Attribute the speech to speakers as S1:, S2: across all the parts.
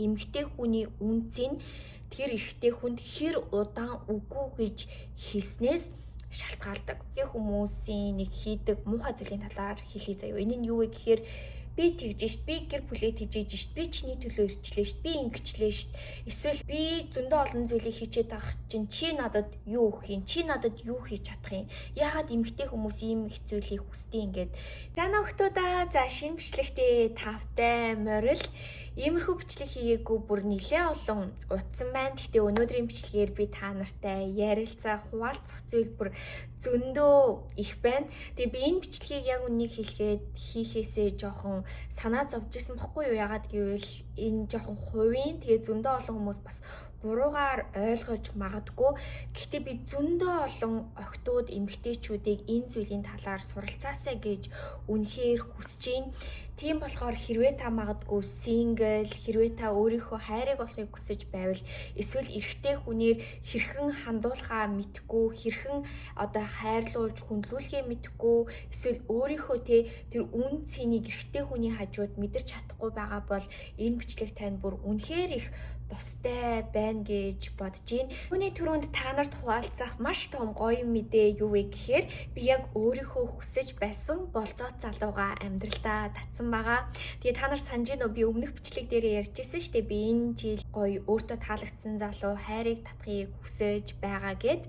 S1: Эмэгтэй хүний үнцийг тэр эрэгтэй хүнд хэр удаан үгүй гэж хэлснээс шалтгаалдаг. Эмэгтэй хүмүүсийн нэг хийдэг муухай зүйлийн талаар хэлье заяа. Энэ нь юу вэ гэхээр би тэгж шít, би гэр бүлээ тэгжээж шít, би чиний төлөө ирчлээ шít, би ингэчлээ шít. Эсвэл би зөндөө олон зүйлийг хийчээд байгаа чинь чи надад юу өгөх юм? Чи надад юу хийж чадах юм? Яагаад эмэгтэй хүмүүс ийм их зүйлийг хүсдэг юм гээд. Тана охтуудаа за шинэ бичлэгтээ тавтай морил. Иймэрхүү бичлэг хийгээгүй бүр нэлээ олон утсан байна. Гэхдээ өнөөдрийн бичлэгээр би та нартай ярилцах, хуваалцах зүйл бүр зөндөө их байна. Тэгээ би энэ бичлэгийг яг үнийг хийхээсээ жоохон санаа зовж исэн баггүй юу? Ягаад гэвэл энэ жоохон хувийн тэгээ зөндөө олон хүмүүс бас буруугаар ойлгож магадгүй. Гэхдээ би зөндөө олон охтууд, эмэгтэйчүүдийг энэ зүйлийн талаар суралцаасаа гэж үнэхээр хүсэж байна. Тийм болохоор хэрвээ та магадгүй сингл, хэрвээ та өөрийнхөө хайрыг олохыг хүсэж байвал эсвэл эрэгтэй хүнээр хэрхэн хандуулахаа мэдгүй, хэрхэн хайрлуулж хүндлүүлэхээ мэдгүй, эсвэл өөрийнхөө тэр үн цэнийг эрэгтэй хүний хажууд мэдэрч чадахгүй байгаа бол энэ бичлэг танд бүр үнэхээр их тустай байна гэж бодож байна. Түүний түрүүнд та нарт хуваалцах маш том гоё мэдээ юу вэ гэхээр би яг өөрийнхөө хүсэж байсан болцооц залууга амьдралдаа татсан байгаа. Тэгээ та нар санаж байна уу? Би өмнөх бичлэг дээр ярьжсэн шүү дээ. Би энэ жил гоё өөртөө таалагдсан залуу хайрыг татахыг хүсэж байгаа гэд.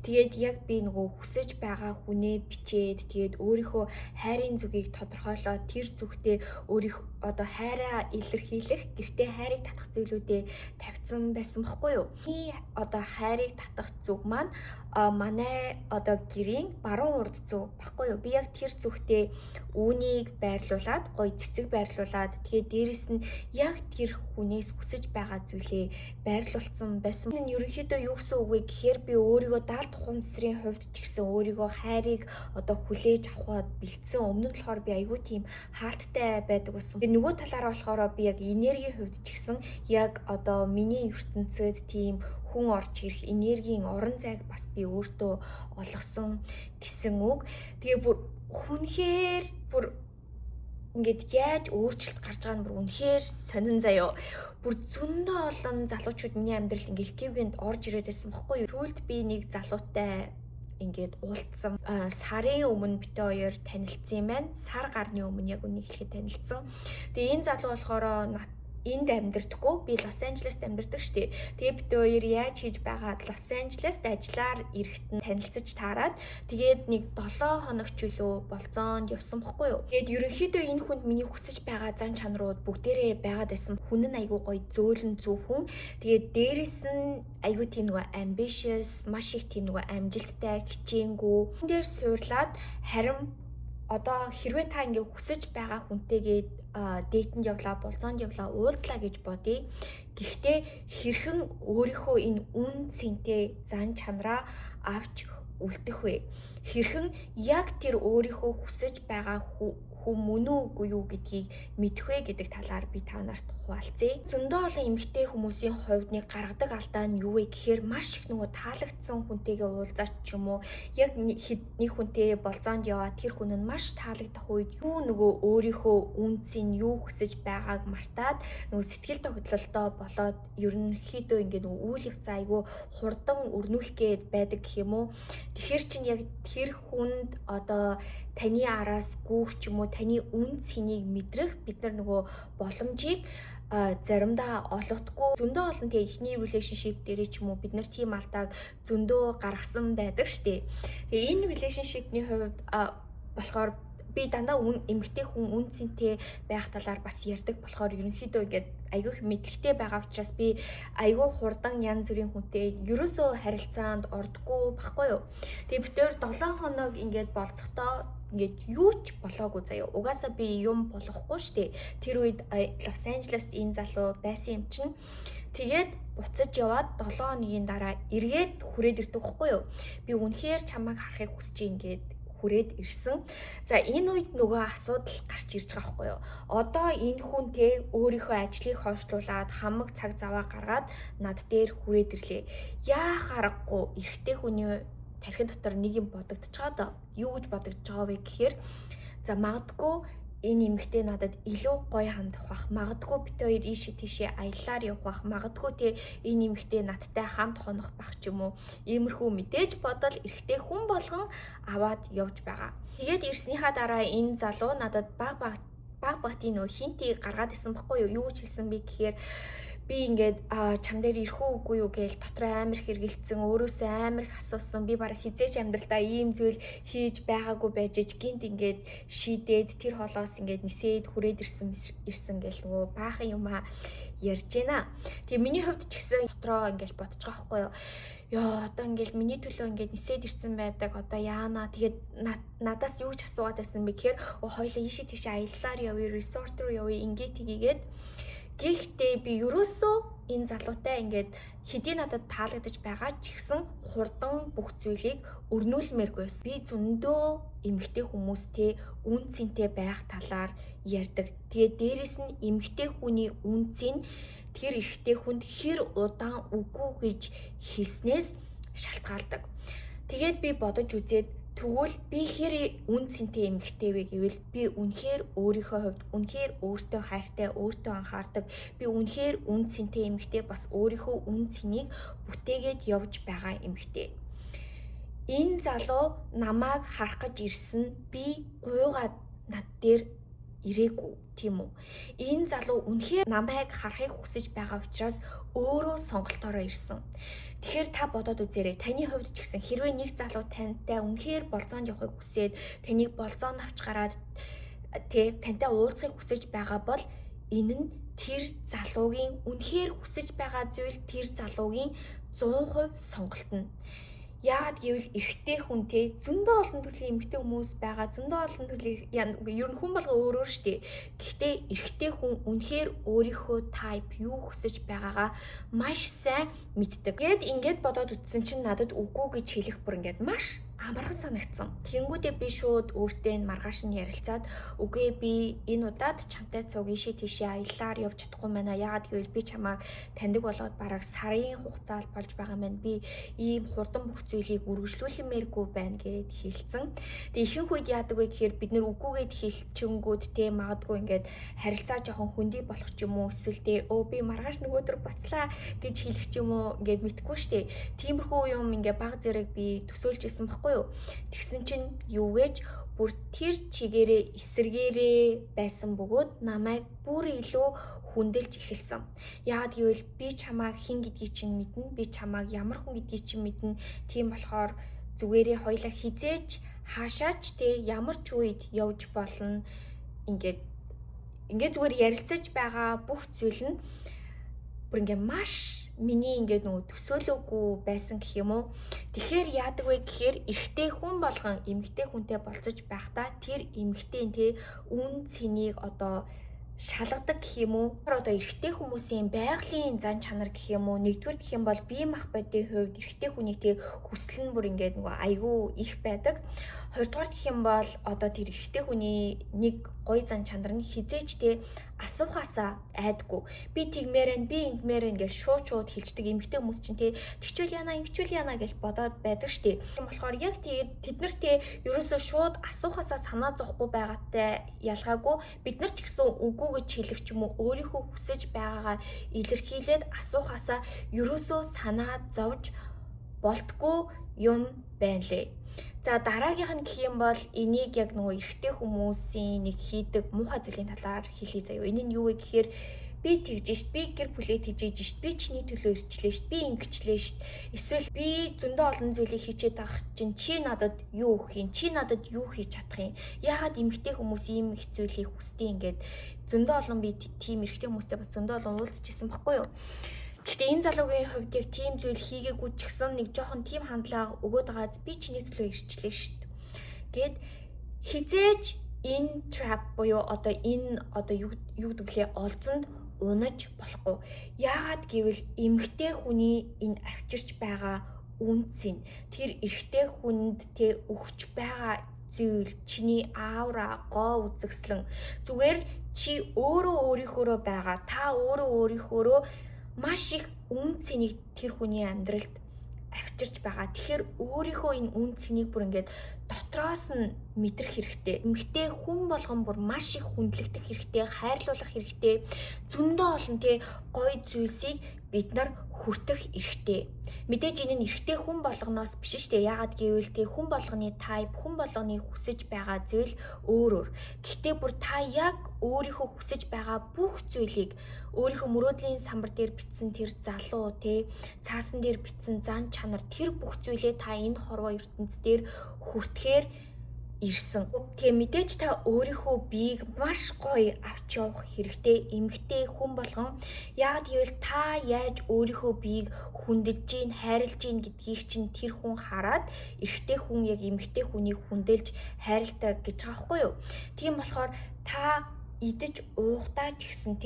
S1: Тэгээд яг би нөгөө хүсэж байгаа хүнээ бичээд тэгээд өөрийнхөө хайрын зүгийг тодорхойлоод тэр зүгтээ өөрийнхөө хайраа илэрхийлэх, гэртээ хайрыг татах зүйлүүдээ тавьсан байсан байхгүй юу? Би хайрыг татах зүг маань манай гэрийн баруун урд зүг байхгүй юу? Би яг тэр зүгтээ үүнийг байрлуулад, гоё цэцэг байрлуулад, тэгээд дээрэс нь яг тэр хүнээс хүсэж байгаа зүйлээ байрлуулсан байсан. Энэ нь ерөнхийдөө юу гэсэн үг вэ гэхээр би өөрийгөө даалт ухамсарын хувьд ч гэсэн өөрийгөө хайрыг хүлээж авахад бэлдсэн. Өмнө нь болохоор би айгүй тийм хаалттай байдаг байсан. Би нөгөө талаараа болохоор би яг энергийн хувьд ч гэсэн яг миний ертөнцид тийм хүн орж ирэх энергийн орон зайг бас би өөртөө олгосон гэсэн үг. Тэгээ бүр хүнхээр бүр ингээд яаж өөрчлөлт гарч байгаа нь бүр үнэхээр сонин заяо. Бүр зөндөө олон залуучууд миний амьдралд ингээд гівгэнд орж ирээд байсан баггүй юу? Сүүлд би нэг залуутай ингээд уулзсан. Сарын өмнө битээ хоёр танилцсан юм байна. Сар гарны өмнө яг үнийг хэлэхэд танилцсан. Тэгээ энэ залуу болохоор энд амьдардаггүй. Би Лос Анжелест амьдардаг штеп. Тэгээ бид хоёр яаж хийж байгаад Лос Анжелест ажиллаар ирэхэд танилцаж таарад. Тэгээд нэг 7 хоног ч үлээ болцоонд явсан баггүй юу. Тэгээд ерөнхийдөө энэ хүнд миний хүсэж байгаа зан чанарууд бүгдээрээ байгаад байсан. Хүн нь айгүй гоё зөөлөн зөв хүн. Тэгээд дээрэс нь айгүй тийм нөгөө ambitious, маш их тийм нөгөө амжилттай, хичээнгүй. Эндээр суурлаад харин хэрвээ та ингээ хүсэж байгаа хүнтэйгээ дээтэнд явлаа, болцоонд явлаа, уулзлаа гэж бодъё. Гэхдээ хэрхэн өөрийнхөө энэ үн цэнтэй зан чанараа авч үлдэх вэ? Хэрхэн яг тэр өөрийнхөө хүсэж байгаа хүн мөн үгүй юу гэдгийг мэдэх вэ гэдэг талаар би та нарт хуваалцъя. Зөндөө олон эмэгтэй хүмүүсийн хувьд нэг гаргадаг алдаа нь юу вэ гэхээр маш их нөгөө таалагдсан хүнтэйгээ уулзаач ч юм уу, яг нэг хүнтэй болцоонд яваад тэр хүн нь маш таалагдах үед юу нөгөө өөрийнхөө үнцийг юу хүсэж байгааг мартаад нөгөө сэтгэл тогтолтой болоод ерөнхийдөө ингээд нөгөө үйл явц айгүй хурдан өрнүүлэх гээд байдаг гэх юм уу. Тэгэхээр чинь яг тэр хүнд таны араас гүүх ч юм уу, таны үн цэнийг мэдрэх бид нар нөгөө боломжийг заримдаа олгодгүй. Зөндөө олон тэгээ ихний relationship дээрээ ч юм уу бид нар тийм алдааг зөндөө гаргасан байдаг штеп. Тэгээ энэ relationship-ний хувьд болохоор би дандаа эмэгтэй хүн үн цэнтэй байх талаар бас ярьдаг болохоор ерөнхийдөө ингээд айгүй их мэдлэгтэй байгаа учраас би айгүй хурдан янз бүрийн хүнтэй ерөөсөө харилцаанд ордоггүй байхгүй юу. Тэгээ бид тээр 7 хоног ингээд болцохдоо ингээд юу ч болоогүй заяа. Угаасаа би юм болохгүй штэ. Тэр үед Лос Анжелест энэ залуу байсан юм чинь. Тэгээд буцаж яваад 7 хоногийн дараа эргээд хүрээд ирдэг байхгүй юу. Би үнэхээр чамайг харахыг хүсэж ингээд хүрээд ирсэн. За энэ үед нөгөө асуудал гарч ирж байгаа байхгүй юу. Одоо энэ хүн өөрийнхөө ажлыг хойшлуулад хамаг цаг заваа гаргаад над дээр хүрээд ирлээ. Яах аргагүй эрэгтэй хүний тархин дотор нэг юм бодогдож байгаа даа. Юу гэж бодогдож байгаа вэ гэхээр за магадгүй энэ эмэгтэй надад илүү гоё хандах бах. Магадгүй бид хоёр ийшээ тийшээ аяллаар явах бах. Магадгүй те энэ эмэгтэй надтай хамт хонох бах ч юм уу. Иймэрхүү мэдээж бодол эрэгтэй хүн болгон аваад явж байгаа. Тэгээд ирснийхаа дараа энэ залуу надад баг багтын нөө хинтийг гаргаад исэн баггүй юу? Юу гэж хэлсэн бэ гэхээр би ингээд чам дээр ирэх үгүй юу гээл дотроо амар хэргэлцэн өөрөөсөө амар их асуусан. Би бараг хизээч амьдралдаа ийм зүйл хийж байгаагүй байж гинт ингээд шийдээд тэр холоос ингээд нисээд хүрээд ирсэн гээл нөгөө баахан юмаа ярьж байна. Тэгээ миний хувьд ч гэсэн дотроо ингээд бодож байгаа байхгүй юу? Яа одоо ингээд миний төлөө ингээд нисээд ирсэн байдаг. Одоо яана тэгээд надаас юу ч асуугаад байсан бэ гэхээр хоёлаа ийшээ тийшээ аяллаар явъя, resort руу явъя ингээд тгийгээд. Гэхдээ би ерөөсөө энэ залуутай ингээд хэдий надад таалагдаж байгаа ч гэсэн хурдан бүх зүйлийг өрнүүлмээргүй байсан. Би зөндөө эмэгтэй хүмүүстэй үн цэнтэй байх талаар ярьдаг. Тэгээд дээрэс нь эмэгтэй хүний үнцийг тэр эрэгтэй хүнд хэр удаан үгүй гэж хэлснээс шалтгаалдаг. Тэгээд би бодож үзээд тэгвэл би хэр үн цэнтэй эмэгтэй вэ гэвэл би үнэхээр өөрийнхөө хувьд үнэхээр өөртөө хайртай, өөртөө анхаардаг. Би үнэхээр үн цэнтэй эмэгтэй бас өөрийнхөө үн цэнийг бүтээгээд явж байгаа эмэгтэй. Энэ залуу намайг харах гэж ирсэн би гуйгаад над дээр ирээгүй тийм үү. Энэ залуу үнэхээр намайг харахыг хүсэж байгаа учраас өөрөө сонголтоороо ирсэн. Тэгэхээр та бодоод үзээрэй. Таны хувьд ч гэсэн хэрвээ нэг залуу тантай үнэхээр болзоонд явахыг хүсээд таныг болзоонд авч гараад тантай уулзахыг хүсэж байгаа бол энэ нь тэр залуугийн үнэхээр хүсэж байгаа зүйл тэр залуугийн 100% сонголт нь. Яагаад гэвэл эрэгтэй хүнтэй зөндөө олон төрлийн эмэгтэй хүмүүс байгаа. Зөндөө олон төрлийн ер нь хүн болго өөрөөр штэ. Гэхдээ эрэгтэй хүн үнэхээр өөрийнхөө type юу хүсэж байгаагаа маш сайн мэддэг. Ингээд бодоод үтсэн чинь надад үгүй гэж хэлэх бүр ингээд маш амархан санагдсан. Тэнгүүдээ би шууд өөртөө маргааш нь ярилцаад үгүй би энэ удаад чамтай цуг ийшээ тийшээ аяллаар явж чадахгүй байна. Яагаад гэвэл би чамайг таньдаг болоод бараг сарын хугацаанд болж байгаа маань би ийм хурдан бүх зүйлийг үргэлжлүүлмээргүй байна гэд хэлсэн. Тэгээ ихэнх үед яадаг вэ гэхээр бид нэр үгүйгээд хэлчингүүд те магадгүй ингээд харилцаа жоохон хөндөй болох ч юм уу эсвэл те би маргааш нөгөөдөр буцлаа гэж хэлэх ч юм уу ингээд мэдгүй штэ. Тиймэрхүү юм ингээд баг зэрэг би төсөөлж исэн баггүй. Тэгсэн чинь юугэж бүр тэр чигээрээ эсэргээрээ байсан бөгөөд намайг бүр илүү хүндэлж эхэлсэн. Яагаад гэвэл би чамайг хэн гэдгийг чинь мэднэ, би чамайг ямар хүн гэдгийг чинь мэднэ. Тийм болохоор зүгээрээ хоёлаа хизээч хаашаач те ямар ч үед явж болно. Ингээд зүгээр ярилцаж байгаа бүх зүйл нь бүр ингээд маш миний ингээд нөгөө төсөөлөөгүй байсан гэх юм уу. Тэгэхээр яадаг вэ гэхээр эрэгтэй хүн болгон эмэгтэй хүнтэй болцож байхдаа тэр эмэгтэй те үн цэнийг одоо шалгадаг гэх юм уу. Одоо эрэгтэй хүмүүсийн байгалийн зан чанар гэх юм уу. Нэгдүгээр гэх юм бол бие махбодын хувьд эрэгтэй хүний те хүсэл нь бүр ингээд нөгөө айгүй их байдаг. Хоёрдугаар гэх юм бол одоо тэр эрэгтэй хүний нэг гоё зан чанар нь хизээч те асуухаасаа айдгүй. Би тэгмээрэн би ингэмээрэн гэж шууд хэлждэг эмэгтэй хүмүүс чинь те тэгчүүл яана ингэчүүл яана гэж бодоод байдаг штеп. Тийм болохоор яг тэд нар те ерөөсөө шууд асуухаасаа санаа зовхгүй байгаатай ялгаагүй бид нар ч гэсэн үгүй гэж хэлэх ч юм уу өөрийнхөө хүсэж байгаагаа илэрхийлээд асуухаасаа ерөөсөө санаа зовж болтгүй юм байна лээ. За дараагийнх нь гэх юм бол энийг яг нөгөө эрэгтэй хүмүүсийн нэг хийдэг муухай зүйлийн талаар хэлье заяа. Энэ нь юу вэ гэхээр би тэгж шít, би гэр бүлээ тэгж шít, би чиний төлөө ирчлээ шít, би ингэчлээ шít. Эсвэл би зөндөө олон зүйлийг хийчихэд авах чинь чи надад юу өгөх юм, чи надад юу хийж чадах юм. Яагаад эмэгтэй хүмүүс ийм их зүйлийг хүсдэг ингээд зөндөө олон би тийм эрэгтэй хүмүүстэй бас зөндөө олон уулзчихсан байхгүй юу? Гэхдээ энэ залуугийн хувьд яг тийм зүйл хийгээгүй ч гэсэн нэг жоохон тийм хандлага өгөөд байгааз би чиний төлөө ирчлээ шít. Гэт хизээж энэ trap буюу одоо энэ одоо юу гэвэл олзонд унаж болохгүй. Яагаад гэвэл эмэгтэй хүний энэ авчирч байгаа үнц нь тэр эрэгтэй хүнд тэ өгч байгаа зүйл чиний аавра гоо үзэгслэн зүгээр чи өөрөө өөрийнхөөрөө байгаа та өөрийнхөөрөө маш их үн цэнийг тэр хүний амьдралд авчирч байгаа. Тэгэхээр өөрийнхөө энэ үн цэнийг бүр ингээд дотроос нь мэдрэх хэрэгтэй. Эмэгтэй хүн болгон бүр маш их хүндлэгдэх хэрэгтэй, хайрлуулах хэрэгтэй. Зөндөө олон гоё зүйлсийг бид нар хүртэх эрхтэй. Мэдээж энэ нь эрэгтэй хүн болгоноос биш шүү дээ. Яагаад гэвэл хүн болгоны тайп, хүн болгоны хүсэж байгаа зүйл өөр. Гэхдээ бүр та яг өөрийнхөө хүсэж байгаа бүх зүйлийг өөрийнхөө мөрөөдлийн самбар дээр бичсэн тэр залуу цаасан дээр бичсэн зан чанар тэр бүх зүйлээ та энэ хорвоо ертөнцийн дээр хүртэхээр ирсэн. Тэгээ мэдээж та өөрийнхөө биеийг маш гоё авч явах хэрэгтэй. Эмэгтэй хүн болгон яагаад гэвэл та яаж өөрийнхөө биеийг хүндэж гин, хайрлж гин гэдгийг чинь тэр хүн хараад эрэгтэй хүн яг эмэгтэй хүнийг хүндэлж хайрладаг гэж байгаа байхгүй юу? Тийм болохоор та идэж уухдаа ч гэсэн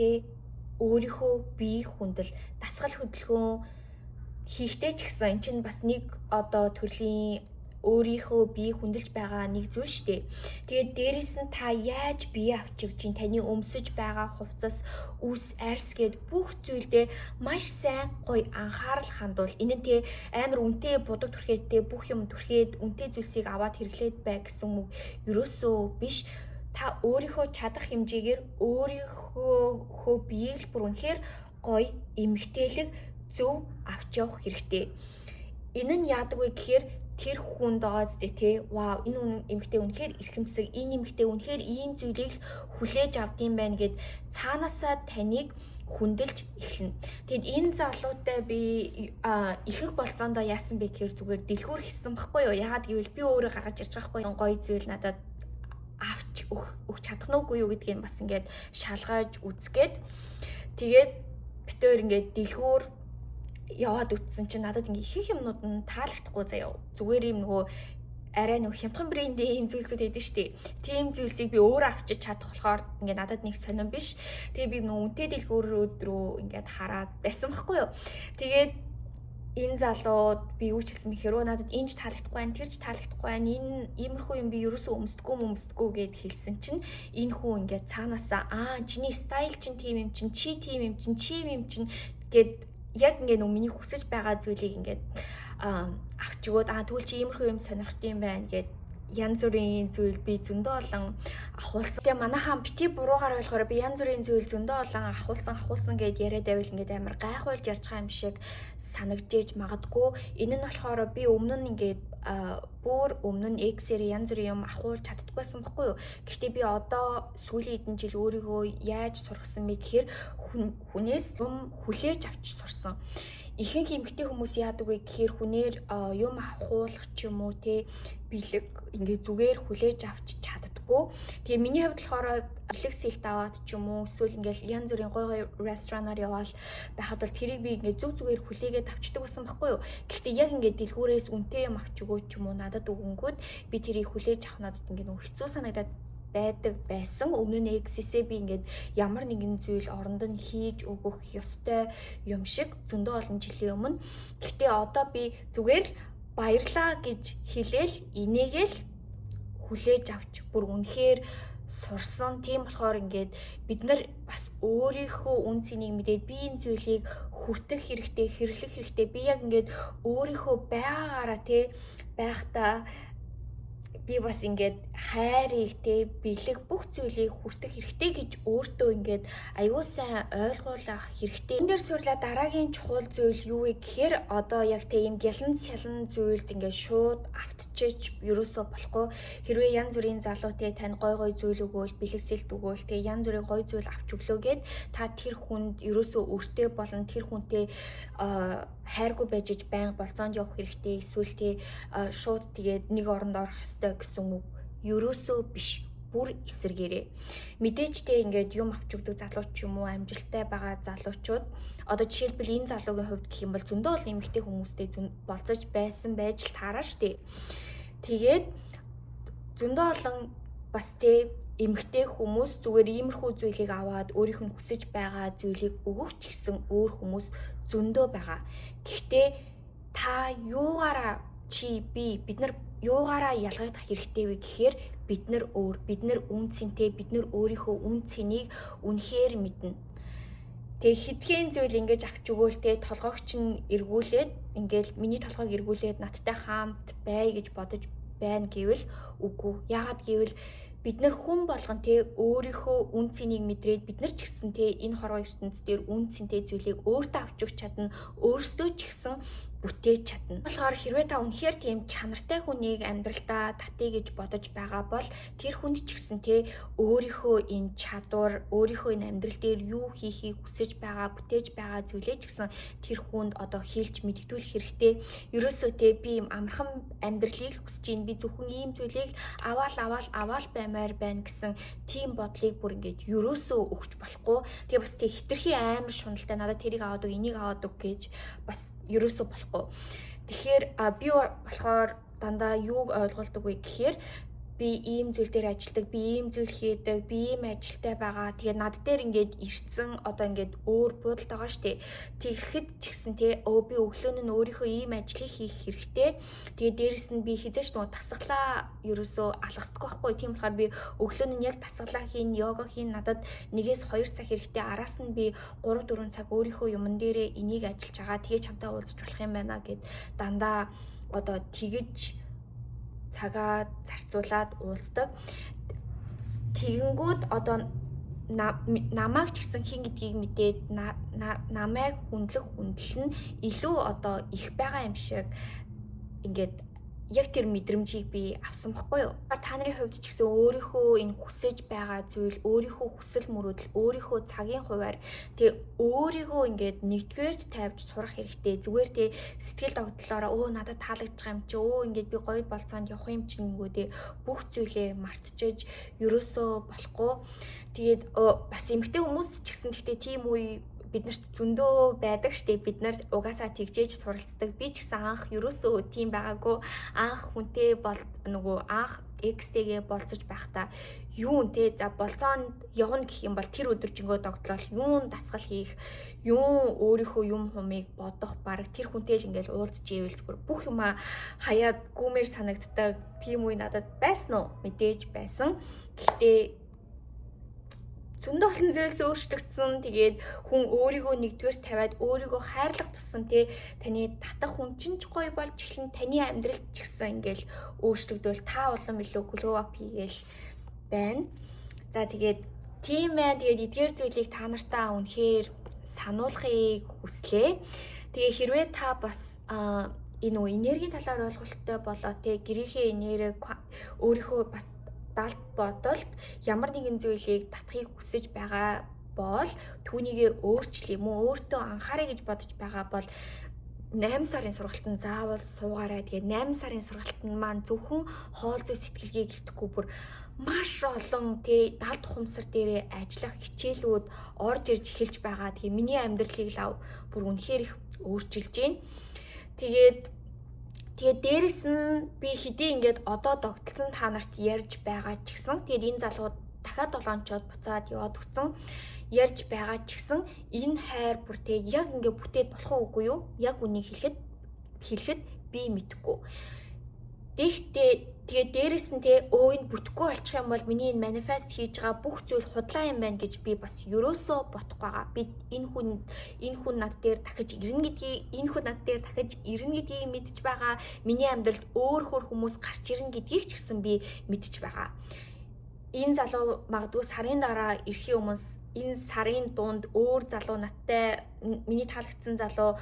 S1: өөрийнхөө биеийг хүндэл, дасгал хөдөлгөөн хийхдээ ч гэсэн эн чинь бас нэг төрлийн өөрийнхөө бие хүндэлж байгаа нэг зүйл шүү дээ. Тэгээд дээрэс нь та яаж бие авч явж чинь таны өмсөж байгаа хувцас, үс, арьс гэд бүх зүйлдээ маш сайн гоё анхаарал хандуул. Энэ нь амар үнэтэй будаг түрхээтэй бүх юм түрхээд үнэтэй зүйлсийг аваад хэрэглээд бай гэсэн үг ерөөсөө биш. Та өөрийнхөө чадах хэмжээгээр өөрийнхөө биеийг бүр үнэхээр гоё эмгтээлэг зөв авч явах хэрэгтэй. Энэ нь яадаг вэ гэхээр тэр хүнд байгаа зү вау энэ эмэгтэй үнэхээр эрхэмсэг, энэ эмэгтэй үнэхээр ийм зүйлийг хүлээж авдсан байна гэд цаанаасаа таныг хүндэлж эхэлнэ. Тэгэд энэ залуутай би ихэнх болцоондоо яасан бэ гэхээр зүгээр дэлгүүр хийсэн байхгүй юу? Яагаад гэвэл би өөрөө гаргаж ирж байгаа байхгүй юу? Гоё зүйл надад авч өгч чадах нүггүй юу гэдгийг бас ингээд шалгаж үзгээд тэгээд битээр ингээд дэлгүүр яваад үтсэн чинь надад ингээ их юмнууд нь таалагдахгүй заяа. Зүгээр юм арай хямдхан брендийн зүйлсүүд байдаг шүү дээ. Тийм зүйлсийг би өөрөө авчиж чадах болохоор ингээ надад нэг сонирн биш. Тэгээ би үнэтэй дэлгүүрүүд рүү ингээд хараад байсан байхгүй юу. Тэгээд энэ залууд би юу ч хэлсэн мэхэрөө надад энэ ч таалагдахгүй байна, тэр ч таалагдахгүй байна. Энэ иймэрхүү юм би ерөөсөө өмсдөггүй гэд хэлсэн чинь энэ хүн ингээд цаанаасаа чиний стайл чинь тийм юм чинь, чи тийм юм чинь, чи юм чинь гэд яг ингээ миний хүсэж байгаа зүйлийг ингээд авч өгөөд тэгвэл чи иймэрхүү юм сонирхт юм байна гэд янз бүрийн зүйл би зөндөө олон ахуулсан. Тэгээ манайхаа бити буруугаар ойлгохоор би янз бүрийн зүйл зөндөө олон ахуулсан гэд яриад байвал ингээд амар гайхуулж ярьж байгаа юм шиг санагдаж магадгүй. Энэ нь болохоор би өмнө нь ингээд бүр өмнө нь X-ээр янз бүрийн юм ахуулж чаддаггүй байсан байхгүй юу. Гэхдээ би одоо сүүлийн хэдэн жил өөрийгөө яаж сургасан бэ гэхээр хүнээс юм хүлээж авч сурсан. Ихэнх эмэгтэй хүмүүс яадаг вэ гэхээр хүнээр юм ахуулах ч юм уу бэлэг ингээ зүгээр хүлээж авч чаддаггүй. Тэгээ миний хувьд болохоор бэлэг сэлт аваад ч юм уу эсвэл ингээл янз бүрийн гоё ресторанаар яваал байхад бол тэрийг би ингээ зүгээр хүлээгээд авчдаг байсан байхгүй юу. Гэхдээ яг ингээ дэлгүүрээс үнэтэй юм авч өгөөч ч юм уу надад өгөнгүүд би тэрийг хүлээж авах надад ингээ хэцүү санагдаад байдаг байсан. Өмнө нь X-ээсээ би ингээд ямар нэгэн зүйл оронд нь хийж өгөх ёстой юм шиг зөндөө олон жилийн өмнө. Гэхдээ одоо би зүгээр л баярлаа гэж хэлээл инээгээл хүлээж авч бүр үнэхээр сурсан. Тийм болохоор ингээд бид нар бас өөрийнхөө үн цэнийг мэдээд би энэ зүйлийг хүртэх хэрэгтэй, хэрэглэх хэрэгтэй. Би яг ингээд өөрийнхөө байгаагаараа байхдаа би бас ингээд хайрыг бэлэг бүх зүйлийг хүртэх хэрэгтэй гэж өөртөө ингээд аюул сайн ойлгуулах хэрэгтэй. Энд дээр суурлаа дараагийн чухал зүйл юу вэ гэхээр одоо яг ийм гялан сялан зүйлд ингээд шууд автчиж ерөөсөө болохгүй. Хэрвээ янз бүрийн залуу тань гой зүйл өгөөл, бэлэгсэлт өгөөл янз бүрийн гой зүйл авч өглөөгээд та тэр хүнд ерөөсөө өртөө болон тэр хүнтэй хайргүй байж байнга болцоонд явах хэрэгтэй. Эсвэл шууд тэгээд нэг оронд орох ёстой гэсэн үг ерөөсөө биш. Бүр эсэргээрээ. Мэдээж ингээд юм авч өгдөг залуу ч юм уу амжилттай байгаа залуучууд одоо жишээлбэл энэ залуугийн хувьд гэх юм бол зөндөө олон эмэгтэй хүмүүстэй болцож байсан байж л таараа штэ. Тэгээд зөндөө олон бас эмэгтэй хүмүүс зүгээр иймэрхүү зүйлийг аваад өөрийнх нь хүсэж байгаа зүйлийг өгөх ч гэсэн өөр хүмүүс зөндөө байгаа. Гэхдээ та юугаараа бид нар юугаараа ялгагдах хэрэгтэй вэ гэхээр бид нар үн цэнтэй, бид нар өөрийнхөө үн цэнийг үнэхээр мэднэ. Тэгээ хэдхэн зүйл ингэж авч өгөөл толгойч нь эргүүлээд ингээл миний толгойг эргүүлээд надтай хаамт бай гэж бодож байна гэвэл үгүй. Яагаад гэвэл бид нар хүн болгон те өөрийнхөө үн цэнийг мэдрээд бид нар ч гэсэн те энэ хорвоо ертөнцийн дээр үн цэнтэй зүйлийг өөртөө авч өгч чадна, өөрсдөө ч гэсэн бүтээж чадна. Болохоор хэрвээ та үнэхээр тийм чанартай хүнийг амьдралдаа татъя гэж бодож байгаа бол тэр хүнд ч гэсэн те өөрийнхөө энэ чадвар, өөрийнхөө энэ амьдрал дээр юу хийхийг хүсэж байгаа, бүтээж байгаа зүйлээ ч гэсэн тэр хүнд одоо хэлж мэдгдүүлэх хэрэгтэй. Ерөөсөө те би юм амархан амьдралыг хүсэж байна. Би зөвхөн ийм зүйлийг аваал баймаар байна гэсэн тийм бодлыг бүр ингээд ерөөсөө өгч болохгүй. Тэгээ бас тэг хитрхи амар шуналтай надад тэрийг аваад өг, энийг аваад өг гэж бас ерөөсөө болохгүй. Тэгэхээр би болохоор дандаа юуг ойлголдог вэ гэхээр би ийм зүйл дээр ажилладаг, би ийм зүйл хийдэг, би ийм ажилтай байгаа. Тэгээд над дээр ингээд ирсэн одоо ингээд өөр буудалд байгаа штэ. Тэгэхэд ч гэсэн те би өглөө нь өөрийнхөө ийм ажлыг хийх хэрэгтэй. Тэгээд дээрэс нь би хизээч нөгөө тасглаа ерөөсөө алгасдаг байхгүй. Тийм болохоор би өглөө нь яг тасглаа хийн, йога хийн, надад 1-2 цаг хэрэгтэй. Араас нь би 3-4 цаг өөрийнхөө юмн дээрээ энийг ажиллаж байгаа. Тэгээ чамтай уулзч болох юм байна гэд дандаа одоо тэгэж цагаа зарцуулаад уулздаг. Тэгэнгүүт одоо намайг ч гэсэн хин гэдгийг мэдээд намайг хүндлэх хүндэл нь илүү одоо их байгаа юм шиг ингээд яг тэр мэдрэмжийг би авсан байхгүй юу? Та нарын хувьд ч гэсэн өөрийнхөө энэ хүсэж байгаа зүйл, өөрийнхөө хүсэл мөрөөдөл, өөрийнхөө цагийн хуваар тэгээ өөрийгөө ингээд нэгдүгээрт тавьж сурах хэрэгтэй. Зүгээр тэ сэтгэл догтлоороо надад таалагдж байгаа юм чи ингээд би гоё болцоонд явах юм чинь нөгөө тэ бүх зүйлээ мартчихж ерөөсөө болохгүй. Тэгээд бас эмэгтэй хүмүүс ч гэсэн гэхдээ тийм үе бид нарт зөндөө байдаг штеп. Бид нар угаасаа тэгжээж суралцдаг. Би ч гэсэн анх ерөөсөө тийм байгаагүй. Анх хүнтэй бол нөгөө анх экстэйгээ болцож байхдаа юун те за болцоонд явна гэх юм бол тэр өдөржингөө догтлол юун дасгал хийх, юун өөрийнхөө юм хумыг бодох баг тэр хүнтэй л ингээл уулзж ивэл зүгээр бүх юма хаяад гүмээр санагддаг. Тийм үе надад байсан уу? Мэдээж байсан. Гэхдээ зөндөө олон зүйлс өөрчлөгдсөн. Тэгээд хүн өөрийгөө нэгдүгээр тавиад өөрийгөө хайрлах тусам те таны татах хүн чинь ч гоё болж эхлэн таны амьдрал ч гэсэн ингээл өөрчлөгдөөл та улам илүү glow up хийгээл байна. За тэгээд тийм байна. Тэгээд эдгээр зүйлийг та нартаа үнэхээр сануулахыг хүслээ. Тэгээ хэрвээ та бас энэ энергийн талаар ойлголттой болоо те гэрийнхээ энерги өөрийнхөө бас далд бодолд ямар нэгэн зүйлийг татахыг хүсэж байгаа бол түүнийгээ өөрчлөе юм уу, өөртөө анхаарай гэж бодож байгаа бол 8 сарын сургалтанд заавал суугаарай. Тэгээд 8 сарын сургалтанд маань зөвхөн хоол зүй сэтгэлгээ гэлтэхгүй бүр маш олон тий далд ухамсар дээрээ ажиллах хичээлүүд орж ирж эхэлж байгаа. Тэгээ миний амьдралыг лав бүр үнэхээр их өөрчилж байна. Тэгээд дээрэс нь би хэдий ингээд одоо догтлсон та нарт ярьж байгаа ч гэсэн тэгээд энэ залуу дахиад 7 чод буцаад яваад өгсөн ярьж байгаа ч гэсэн энэ хайр бүр тэг яг ингээд бүтээд болох уугүй юу? Яг үнийг хэлэхэд би мэдэхгүй. Тэгээд дээрэс нь энэ бүтэхгүй болчих юм бол миний энэ манифест хийж байгаа бүх зүйл худлаа юм байна гэж би бас ерөөсөө бодохгүй байгаа. Би энэ хүн над дээр дахиж ирнэ гэдгийг мэдж байгаа. Миний амьдралд өөр хүмүүс гарч ирнэ гэдгийг ч гэсэн би мэдж байгаа. Энэ залуу магадгүй сарын дараа ирэхийн өмнө энэ сарын дунд өөр залуу надтай миний таалагдсан залуу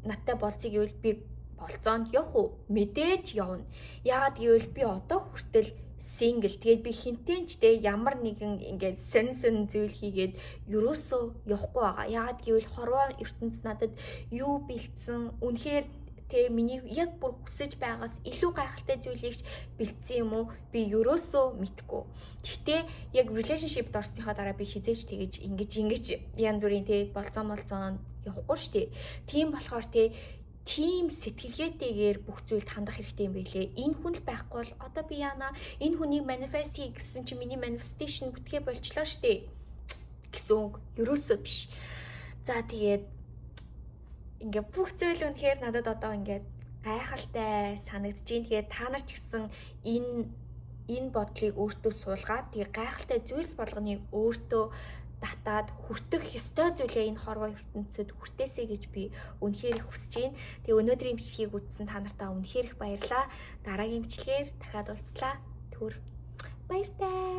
S1: надтай болцъё гэвэл би болцоонд явах уу? Мэдээж явна. Яагаад гэвэл би одоо хүртэл сингл. Тэгээд би хинтэнчтэй ямар нэгэн ингээд сонин зүйл хийгээд ерөөсөө явахгүй байгаа. Яагаад гэвэл хорвоо ертөнц надад юу бэлдсэн үнэхээр миний яг бүр хүсэж байгаас илүү гайхалтай зүйлийг бэлдсэн юм уу? Би ерөөсөө мэдгүй. Гэхдээ яг relationship орсныхаа дараа би хизээж тэгэж ингэж янз бүрийн болцоон явахгүй штэ. Тийм болохоор тийм сэтгэлгээтэйгээр бүх зүйлд хандах хэрэгтэй юм байлээ. Энэ хүн л байхгүй бол одоо би яана? Энэ хүнийг манифест хий гэсэн чи миний манифесташн бүтгээ болчлоо штэ гэсэн үг ерөөсөө биш. За тэгээд ингээ бүх зүйл үнэхээр надад одоо ингээ гайхалтай санагдаж байна. Тэгээд та нар ч гэсэн энэ бодлыг өөртөө суулгаад тэгээд гайхалтай зүйлс болгоныг өөртөө татаад хүртэх ёстой зүйлээ энэ хорвоо ертөнцид хүртээсэй гэж би үнэхээр их хүсэж байна. Тэгээ өнөөдрийн бичлэгийг үзсэн та нартаа үнэхээр их баярлалаа. Дараагийн бичлэгээр дахиад уулзлаа. Түр баяртай.